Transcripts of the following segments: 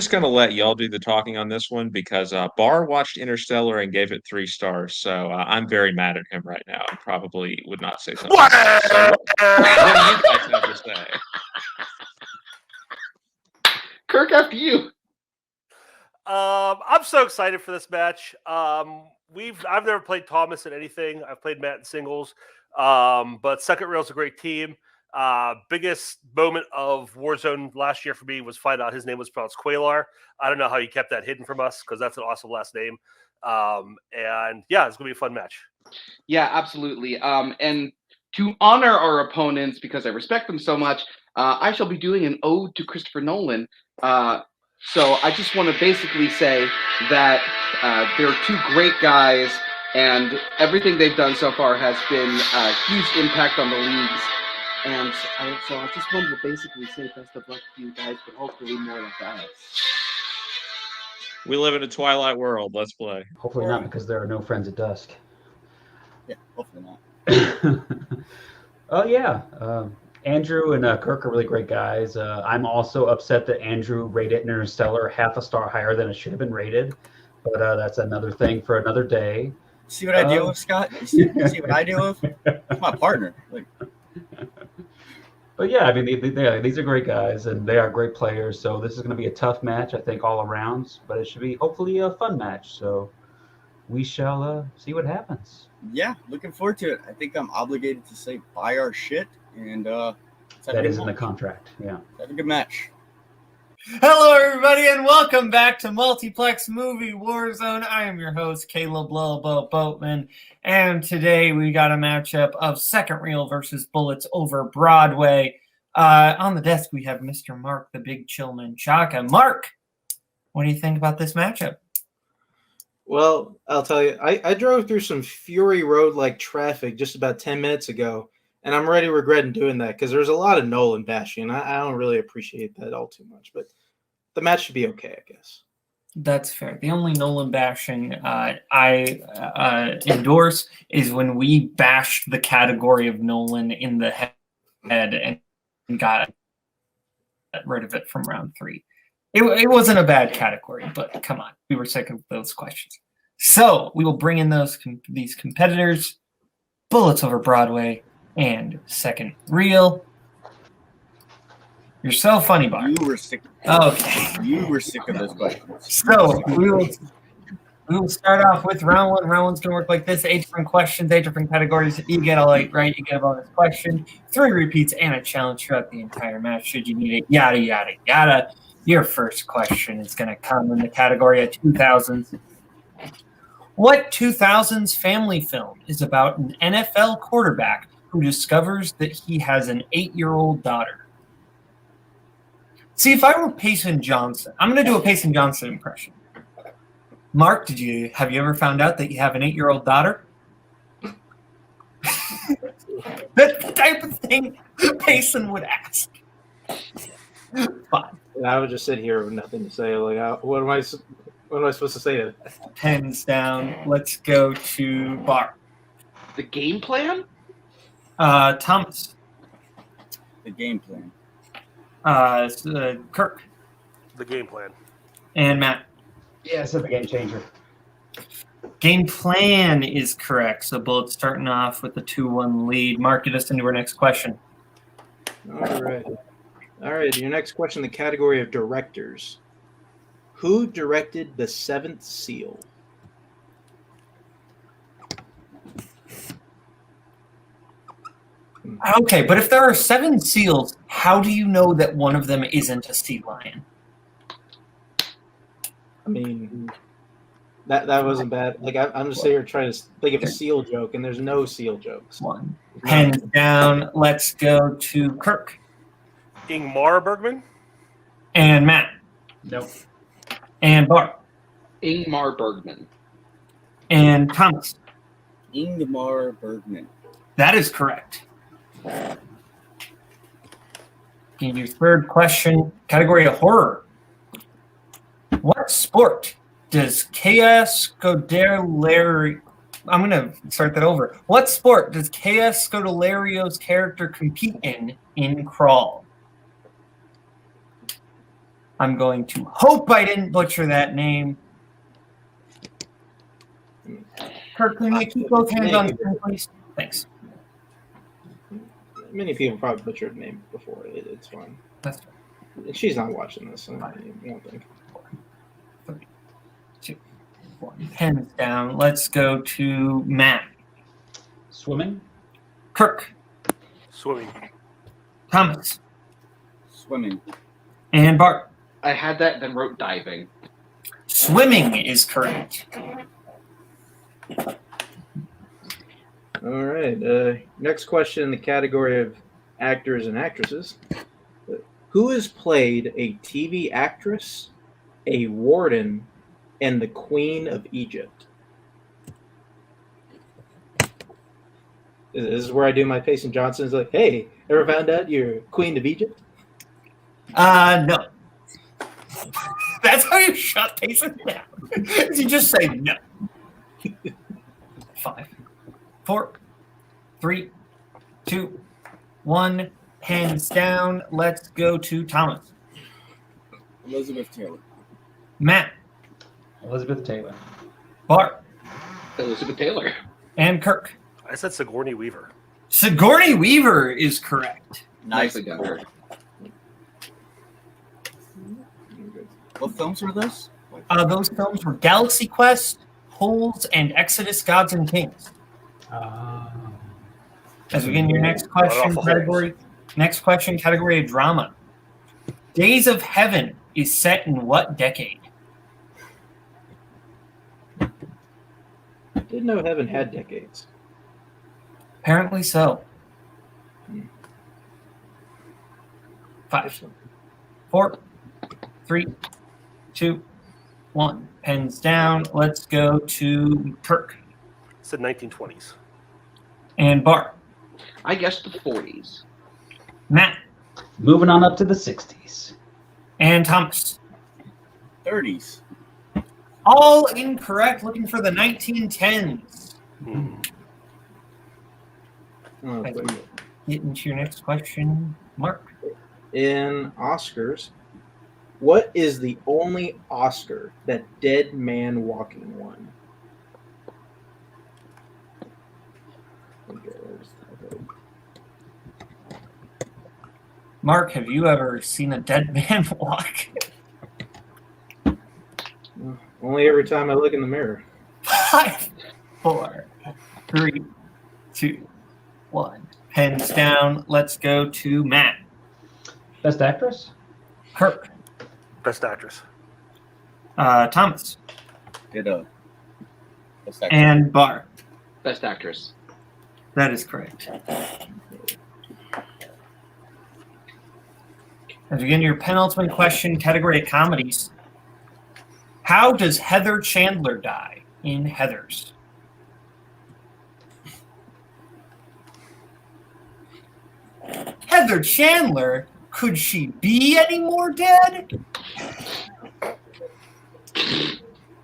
just going to let y'all do the talking on this one because Barr watched Interstellar and gave it 3 stars. So I'm very mad at him right now and probably would not say something. So what do you guys have to say? Kirk, after you. I'm so excited for this match. I've never played Thomas in anything. I've played Matt in singles. But Second Rail's a great team. Biggest moment of Warzone last year for me was find out his name was pronounced Qualar. I don't know how you kept that hidden from us because that's an awesome last name. And yeah, it's gonna be a fun match. Yeah, absolutely. And to honor our opponents because I respect them so much, I shall be doing an ode to Christopher Nolan. So I just want to basically say that they're 2 great guys, and everything they've done so far has been a huge impact on the leagues. And so I just wanted to basically say best of luck to you guys, but hopefully more like that. We live in a Twilight world. Let's play. Hopefully not, because there are no friends at dusk. Yeah, hopefully not. Oh, yeah. Andrew and Kirk are really great guys. I'm also upset that Andrew rated Interstellar half a star higher than it should have been rated. But that's another thing for another day. See what I deal with, Scott? You see what I deal with? It's my partner. But yeah, I mean, these are great guys, and they are great players. So this is going to be a tough match, I think, all around. But it should be hopefully a fun match. So we shall see what happens. Yeah, looking forward to it. I think I'm obligated to say buy our shit, and that is in the contract. Yeah, have a good match. Hello, everybody, and welcome back to Multiplex Movie Warzone. I am your host, Kaleb Boatman, and today we got a matchup of Second Reel versus Bullets over Broadway. On the desk, we have Mr. Mark, the Big Chillman Chaka. Mark, what do you think about this matchup? Well, I'll tell you, I drove through some Fury Road-like traffic just about 10 minutes ago, and I'm already regretting doing that because there's a lot of Nolan bashing. I don't really appreciate that all too much, but the match should be okay, I guess. That's fair. The only Nolan bashing I endorse is when we bashed the category of Nolan in the head and got rid of it from round 3. It wasn't a bad category, but come on, we were sick of those questions. So we will bring in these competitors, Bullets over Broadway and Second Reel. You're so funny, Bar. You were sick. Okay. You were sick of those questions. So we will start off with round 1. Round 1's going to work like this: 8 different questions, 8 different categories. You get a light right, you get a bonus question, 3 repeats, and a challenge throughout the entire match should you need it. Yada yada yada. Your first question is going to come in the category of 2000s. What 2000s family film is about an NFL quarterback who discovers that he has an 8-year-old daughter? See, if I were Payson Johnson, I'm going to do a Payson Johnson impression. Mark, have you ever found out that you have an 8-year-old daughter? That's the type of thing Payson would ask. Fine. And I would just sit here with nothing to say. Like, what am I supposed to say to that? Pens down. Let's go to Bar. The game plan? Thomas. The game plan. Kirk. The game plan. And Matt. Yeah, it's a game changer. Game plan is correct. So Bullets starting off with the 2-1 lead. Mark, get us into our next question. All right. Your next question, the category of directors. Who directed The Seventh Seal? Okay, but if there are 7 seals, how do you know that one of them isn't a sea lion? I mean, that wasn't bad. Like, I'm just sitting here trying to think of a seal joke, and there's no seal jokes. One. Pens down. Let's go to Kirk. Ingmar Bergman? And Matt. Nope. And Bart. Ingmar Bergman. And Thomas. Ingmar Bergman. That is correct. And your third question, category of horror. What sport does KS Scodelario... I'm going to start that over. What sport does KS Scodelario's character compete in Crawl? I'm going to hope I didn't butcher that name. Kirk, can you keep both hands on screen, please? Thanks. Many people probably butchered the name before. It's fine. That's And she's not watching this, so I don't think. 3, 2, 1. Hands down. Let's go to Matt. Swimming. Kirk. Swimming. Thomas. Swimming. And Bart. I had that, then wrote diving. Swimming is correct. All right. Next question in the category of actors and actresses. Who has played a TV actress, a warden, and the Queen of Egypt? This is where I do my Payson Johnson's like, hey, ever found out you're Queen of Egypt? No. That's how you shut Payson down. You just say no. 5, 4, 3, 2, 1. Hands down. Let's go to Thomas. Elizabeth Taylor. Matt. Elizabeth Taylor. Bart. Elizabeth Taylor. And Kirk. I said Sigourney Weaver. Sigourney Weaver is correct. Nicely done, Kirk. What films were those? Those films were Galaxy Quest, Holes, and Exodus: Gods and Kings. As we get into your next question category, category of drama. Days of Heaven is set in what decade? Didn't know Heaven had decades. Apparently so. 5, 4, 3, 2, 1. Pens down. Let's go to Kirk. Said 1920s. And Bart. I guessed the 40s. Matt. Moving on up to the 60s. And Thomas. 30s. All incorrect. Looking for the 1910s. Oh, As we get into your next question, Mark. in Oscars, what is the only Oscar that Dead Man Walking won? Mark, have you ever seen a dead man walk? Only every time I look in the mirror. 5, 4, 3, 2, 1. Pens down. Let's go to Matt. Best actress? Kirk. Best actress. Thomas. Ditto. Best actor. And Bart. Best actress. That is correct. As we get into your penultimate question, category of comedies. How does Heather Chandler die in Heathers? Heather Chandler? Could she be any more dead?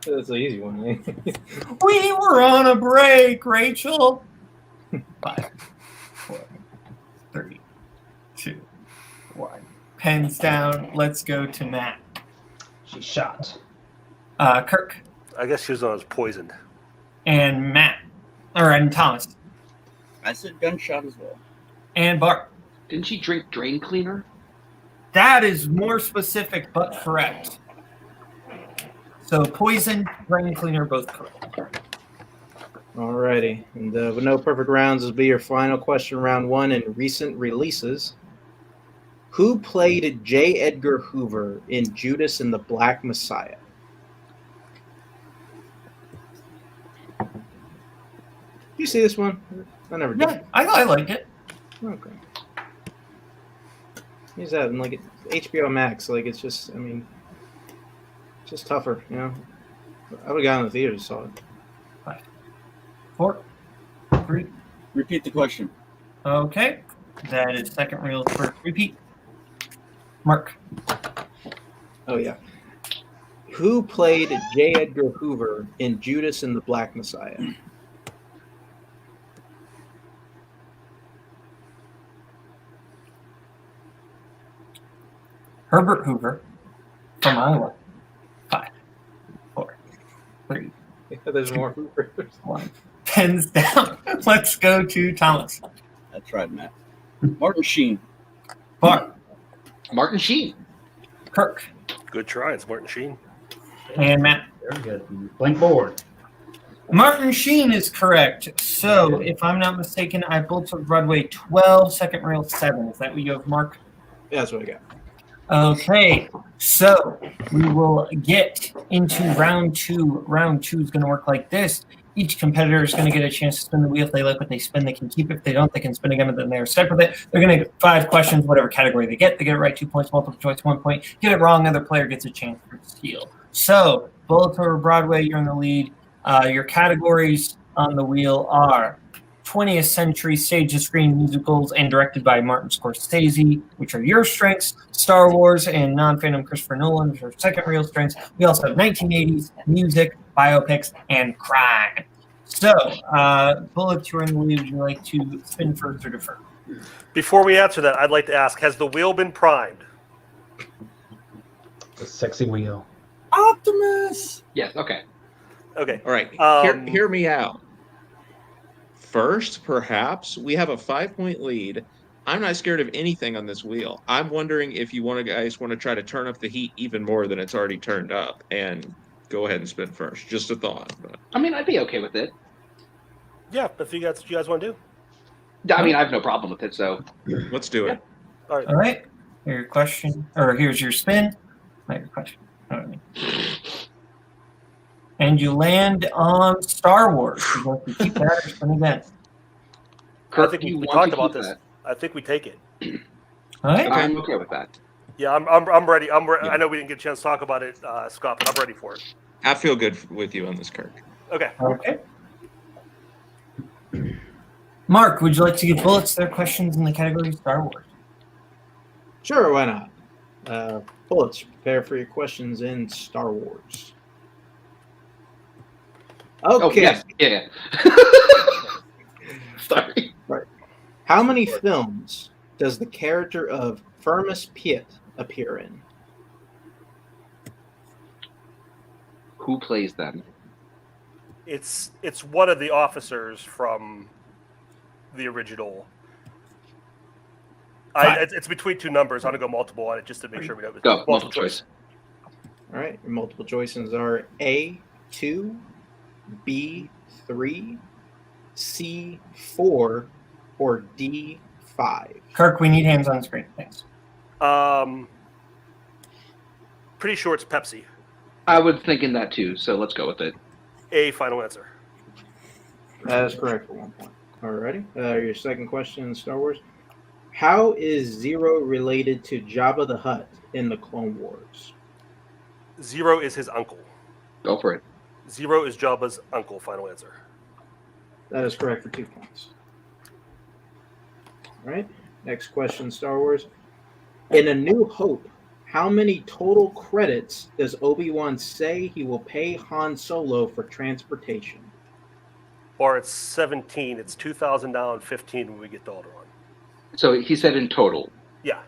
That's an easy one. Eh? We were on a break, Rachel. 5, 4, 3, 2, 1. Pens down. Let's go to Matt. She's shot. Kirk. I guess she was poisoned. And Matt. And Thomas. I said gunshot as well. And Bart. Didn't she drink drain cleaner? That is more specific, but correct. So poison, drain cleaner, both correct. Alrighty. And with no perfect rounds, this will be your final question, round one in recent releases. Who played J. Edgar Hoover in Judas and the Black Messiah? You see this one? I never did. Yeah, I liked it. Okay. Use that in like HBO Max. Like it's just, I mean, it's just tougher, you know. I would have gone to the theater and saw it. 5, 4, 3. Repeat the question. Okay. That is second reel for repeat. Mark. Oh yeah. Who played J. Edgar Hoover in Judas and the Black Messiah? Herbert Hoover. for my one. 5, 4, 3, Yeah, there's more Hoovers. 1. Pens down. Let's go to Thomas. That's right, Matt. Martin Sheen. Bart. Martin Sheen. Kirk. Good try. It's Martin Sheen. And Matt. Very good. Blank board. Martin Sheen is correct. So, if I'm not mistaken, I built a Broadway 12, second rail 7. Is that what you have, Mark? Yeah, that's what I got. Okay, so we will get into round 2. Round 2 is going to work like this. Each competitor is going to get a chance to spin the wheel. If they like what they spin, they can keep it. If they don't, they can spin again, and then they're stuck with it. They're going to get 5 questions, whatever category they get. They get it right, 2 points, multiple choice, 1 point. Get it wrong, other player gets a chance for steal. So, Bullet or Broadway, you're in the lead. Your categories on the wheel are 20th century stage and screen musicals and directed by Martin Scorsese, which are your strengths. Star Wars and non-Fandom Christopher Nolan, which are second real strengths. We also have 1980s music, biopics, and crime. So, Bullet, you're in the lead. Would you like to spin first or defer? Before we answer that, I'd like to ask, has the wheel been primed? The sexy wheel. Optimus. Yes. Okay. Okay. All right, hear me out. First, perhaps, we have a 5-point lead. I'm not scared of anything on this wheel. I'm wondering if you guys want to try to turn up the heat even more than it's already turned up and go ahead and spin first. Just a thought. But. I mean, I'd be okay with it. Yeah, if that's what you guys want to do. I mean, I have no problem with it. So Let's do it. All right. All right. Here's your question, or here's your spin. Not your question. And you land on Star Wars. You want to keep that or spin again? I think we talked about this. I think we take it. All right. I'm okay with that. Yeah, I'm ready. Yeah. I know we didn't get a chance to talk about it, Scott, but I'm ready for it. I feel good with you on this, Kirk. Okay. Okay. Mark, would you like to give Bullets their questions in the category Star Wars? Sure, why not? Bullets, prepare for your questions in Star Wars. Okay. Oh, yes. Yeah. Sorry. Right. How many films does the character of Firmus Piet appear in? Who plays them? It's one of the officers from the original. It's between 2 numbers. I'm gonna go multiple on it just to make sure we don't Go multiple choice. All right, your multiple choices are A2, B3, C4, or D5. Kirk, we need hands on screen. Thanks. Pretty sure it's Pepsi. I was thinking that too, so let's go with it. A final answer. That is correct for 1 point. Alrighty. Your second question in Star Wars. How is Zero related to Jabba the Hutt in the Clone Wars? Zero is his uncle. Go for it. Zero is Jabba's uncle. Final answer. That is correct for 2 points. All right. Next question, Star Wars. In A New Hope, how many total credits does Obi-Wan say he will pay Han Solo for transportation? Or it's 17. It's 2,000 now and 15 when we get to Alderaan. So he said in total. Yeah.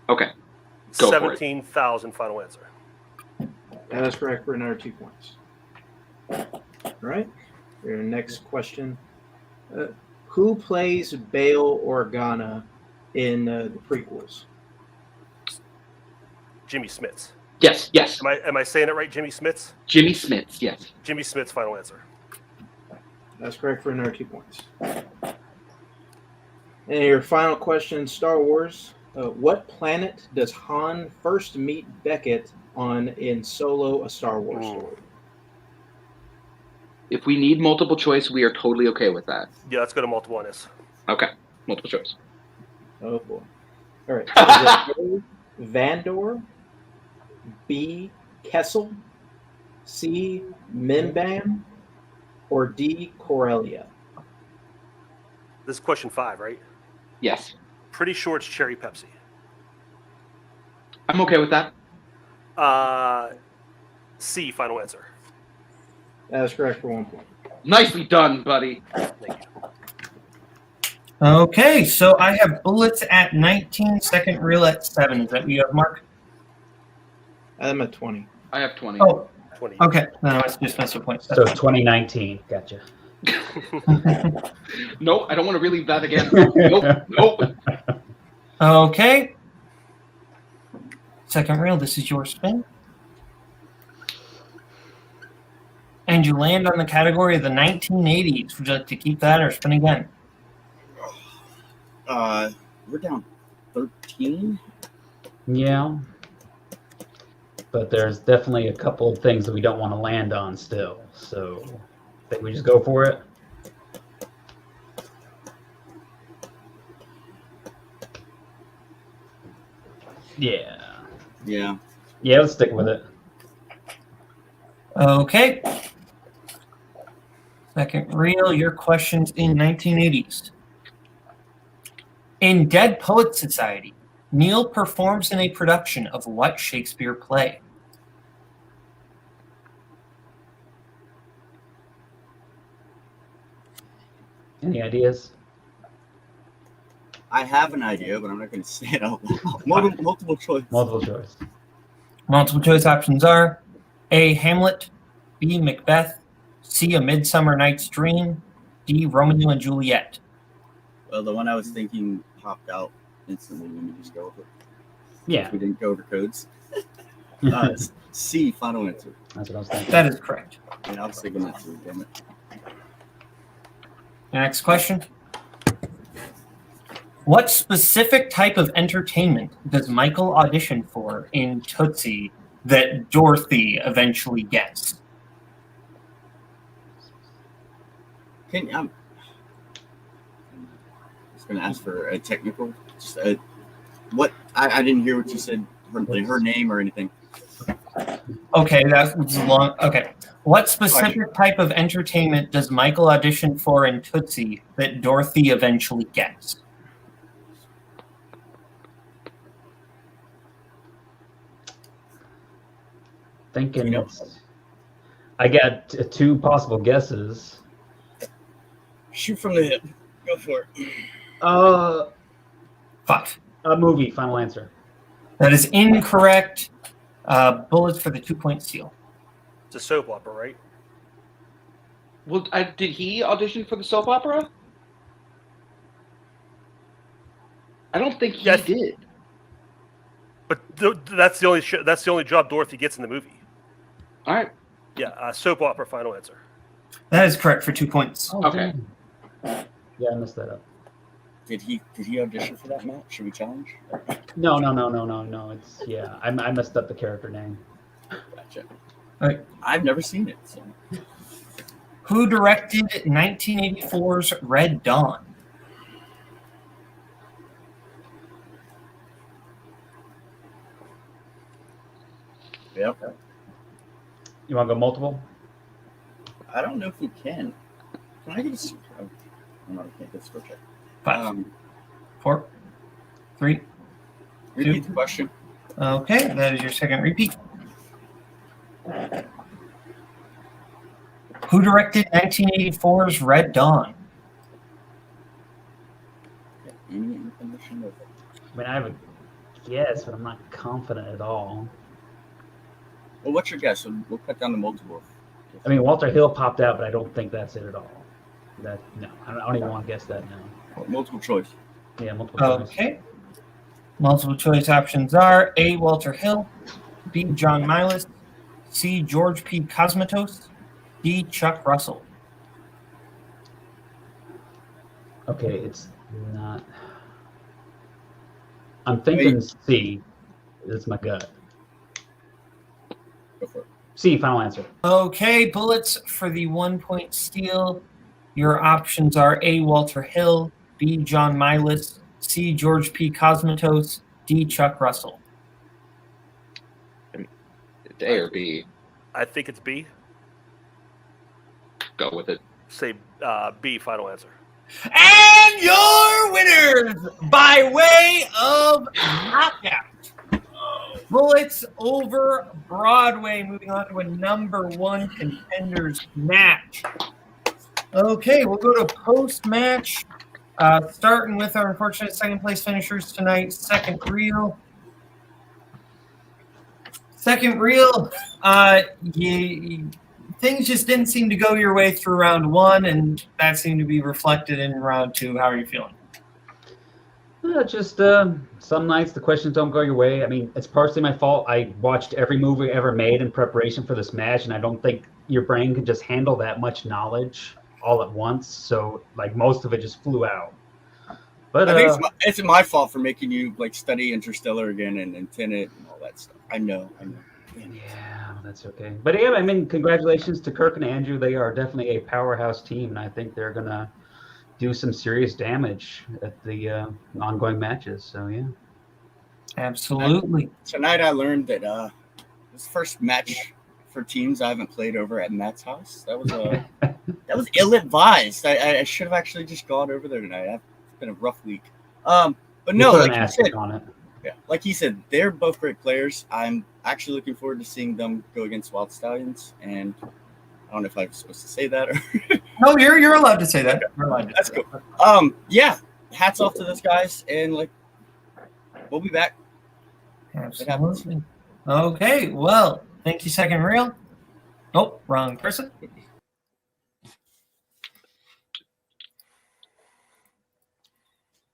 Okay. Go for it. 17,000 final answer. That is correct for another 2 points. All right. Your next question. Who plays Bail Organa in the prequels? Jimmy Smits. Yes. Yes. Am I saying it right? Jimmy Smits? Jimmy Smits. Yes. Jimmy Smits. Final answer. That's correct for another 2 points. And your final question, Star Wars. What planet does Han first meet Beckett on in Solo: A Star Wars Story? If we need multiple choice, we are totally okay with that. Yeah, let's go to multiple on this. Okay. Multiple choice. Oh boy. All right. Is it A, Vandor, B, Kessel, C, Minbam, or D, Corellia? This is question 5, right? Yes. Pretty sure it's Cherry Pepsi. I'm okay with that. C, final answer. That is correct for 1 point. Nicely done, buddy. Thank you. Okay, so I have Bullets at 19, second reel at 7. Is that what you have, Mark? I'm at 20. I have 20. Oh, 20. okay. No, I just missed a point. So 2019. Gotcha. Nope, I don't want to relive that again. Nope. Okay. Second reel, this is your spin. And you land on the category of the 1980s. Would you like to keep that or spin again? We're down 13. Yeah. But there's definitely a couple of things that we don't want to land on still. So I think we just go for it. Yeah. Yeah. Yeah, let's stick with it. Okay. Second reel, your questions in 1980s. In Dead Poets Society, Neil performs in a production of what Shakespeare play? Any ideas? I have an idea, but I'm not going to say it out loud. Multiple choice. Multiple choice. Multiple choice options are A. Hamlet, B. Macbeth, C. A Midsummer Night's Dream, D. Romeo and Juliet. Well, the one I was thinking popped out instantly when you just go with it. Yeah. We didn't go over codes. C, final answer. That's what I was thinking. That is correct. And I was thinking that too, damn it. Next question. What specific type of entertainment does Michael audition for in Tootsie that Dorothy eventually gets? I'm just going to ask for a technical. Just what? I didn't hear what you said. Her name or anything. Okay, that's long. Okay. What specific type of entertainment does Michael audition for in Tootsie that Dorothy eventually gets? Thinking it's. I got two possible guesses. Shoot from the hip. Go for it. 5. A movie. Final answer. That is incorrect. Bullets for the 2-point steal. It's a soap opera, right? Well, did he audition for the soap opera? I don't think he Yes. did. But that's the only job Dorothy gets in the movie. All right. Yeah, soap opera. Final answer. That is correct for 2 points. Oh, Okay. dang. Yeah, I messed that up. Did he audition for that match? Should we challenge? No. It's I messed up the character name. Gotcha. All right. I've never seen it. So. Who directed 1984's Red Dawn? Yep. You want to go multiple? I don't know if we can. Can I get a? Oh, no, I can't get a score check. 5, 4, 3. Repeat the question. Okay, that is your second repeat. Who directed 1984's Red Dawn? Any information of I mean, I have a guess, but I'm not confident at all. Well, what's your guess? We'll cut down to multiple. I mean, Walter Hill popped out, but I don't think that's it at all. No, I don't even want to guess that now. Multiple choice. Yeah, multiple choice. Okay. Multiple choice options are A. Walter Hill, B. John Milas, C. George P. Cosmatos, D. Chuck Russell. Okay, it's not. I'm thinking C. That's my gut. Go for it. C, final answer. Okay, bullets for the 1-point steal. Your options are A. Walter Hill, B. John Milas, C. George P. Cosmatos, D. Chuck Russell. It's A or B. I think it's B. Go with it. Say B. Final answer. And your winners by way of knockout. Bullets over Broadway. Moving on to a number 1 contenders match. Okay, we'll go to post-match. Starting with our unfortunate second place finishers tonight. Second reel. Second reel, things just didn't seem to go your way through round one, and that seemed to be reflected in round two. How are you feeling? Just some nights the questions don't go your way. I mean, it's partially my fault. I watched every move we ever made in preparation for this match, and I don't think your brain can just handle that much knowledge all at once. So, like, most of it just flew out. But I think it's my fault for making you like study Interstellar again and Tenet and all that stuff. I know. Yeah, that's okay. But yeah, I mean, congratulations to Kirk and Andrew. They are definitely a powerhouse team, and I think they're gonna do some serious damage at the ongoing matches. So yeah, absolutely. Tonight I learned that this first match for teams I haven't played over at Matt's house. That was ill-advised. I should have actually just gone over there tonight. It's been a rough week. But no, like you said, on it. Yeah, like he said, they're both great players. I'm actually looking forward to seeing them go against Wild Stallions, and I don't know if I'm supposed to say that or no, you're allowed to say that. That's cool. Yeah, hats off to those guys, and like we'll be back. Absolutely. Okay, well, thank you, second reel. Oh, wrong person.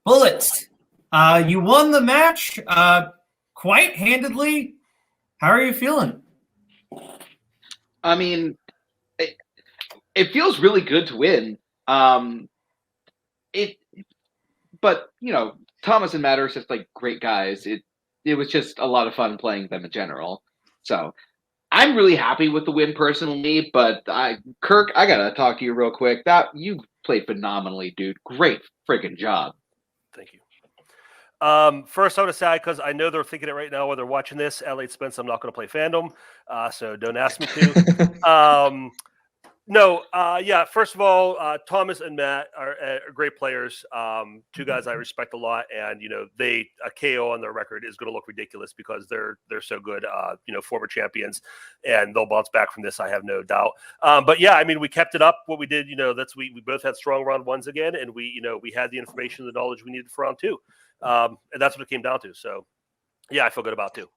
Bullets. You won the match quite handedly. How are you feeling? I mean, it feels really good to win. But you know, Thomas and Matt are just like great guys. It was just a lot of fun playing them in general. So I'm really happy with the win personally. But Kirk, I gotta talk to you real quick. That you played phenomenally, dude. Great friggin' job. Thank you. First, I want to say, because I know they're thinking it right now while they're watching this, L.A. Spence, I'm not going to play Fandom, so don't ask me to. Yeah, first of all, Thomas and Matt are great players, two guys I respect a lot, and, you know, a KO on their record is going to look ridiculous because they're so good, former champions, and they'll bounce back from this, I have no doubt. But yeah, I mean, we kept it up, what we did, we both had strong round ones again, and we had the information, the knowledge we needed for round two. And that's what it came down to. So, yeah, I feel good about too.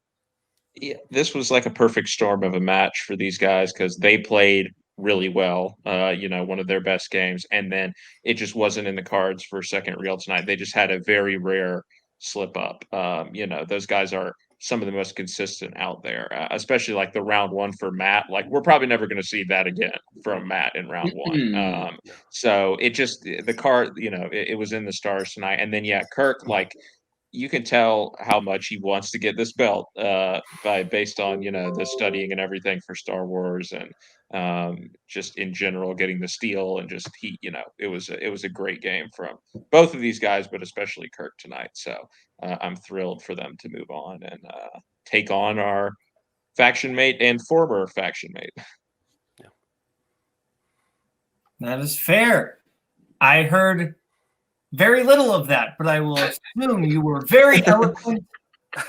Yeah, this was like a perfect storm of a match for these guys because they played really well. One of their best games, and then it just wasn't in the cards for second reel tonight. They just had a very rare slip up. Those guys are some of the most consistent out there, especially like the round one for Matt. Like we're probably never going to see that again from Matt in round one. So it just the card, it was in the stars tonight. And then Kirk, like you can tell how much he wants to get this belt based on the studying and everything for Star Wars and just in general getting the steal and just it was a great game from both of these guys, but especially Kirk tonight. So I'm thrilled for them to move on and take on our faction mate and former faction mate. Yeah. That is fair. I heard very little of that, but I will assume you were very eloquent.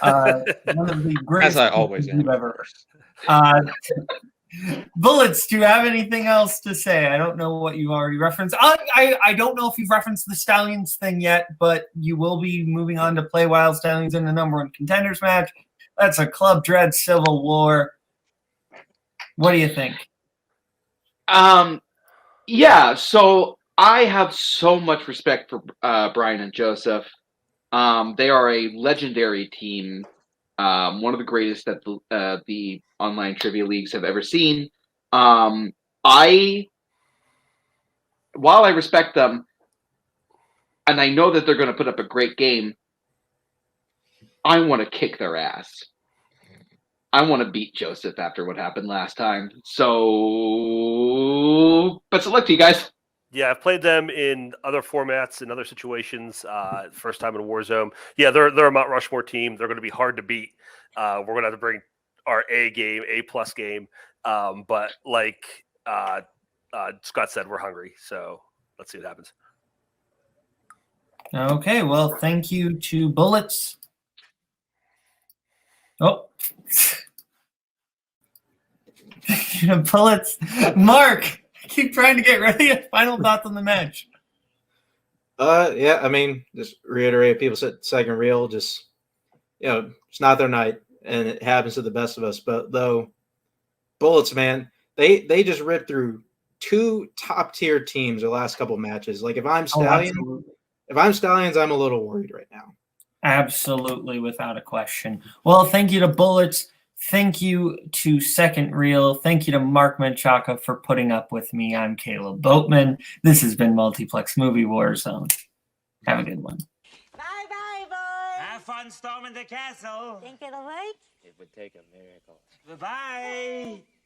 One of the greatest as I always am. you've ever. Bullets, do you have anything else to say? I don't know what you've already referenced. I don't know if you've referenced the Stallions thing yet, but you will be moving on to play Wild Stallions in the number one contenders match. That's a Club Dread Civil War. What do you think? Yeah, so I have so much respect for Brian and Joseph. They are a legendary team, one of the greatest that the online trivia leagues have ever seen. While I respect them, and I know that they're going to put up a great game, I want to kick their ass. I want to beat Joseph after what happened last time. So, best of luck to you guys. Yeah, I've played them in other formats, in other situations. First time in Warzone. Yeah, they're a Mount Rushmore team. They're going to be hard to beat. We're going to have to bring our A plus game. But like Scott said, we're hungry. So let's see what happens. Okay, well, thank you to Bullets. Oh. Bullets. Mark, keep trying to get ready. Final thoughts on the match. Yeah, I mean, just reiterate, people said second reel, just, it's not their night. and it happens to the best of us. But though, Bullets, man, they just ripped through 2 top-tier teams the last couple matches. Like if I'm Stallions, I'm a little worried right now. Absolutely, without a question. Well, thank you to Bullets. Thank you to Second Reel. Thank you to Mark Menchaca for putting up with me. I'm Kaleb Boatman. This has been Multiplex Movie Warzone. Have a good one. Bye-bye, boys. Have fun storming the castle. Think it'll work? It would take a miracle. Bye-bye.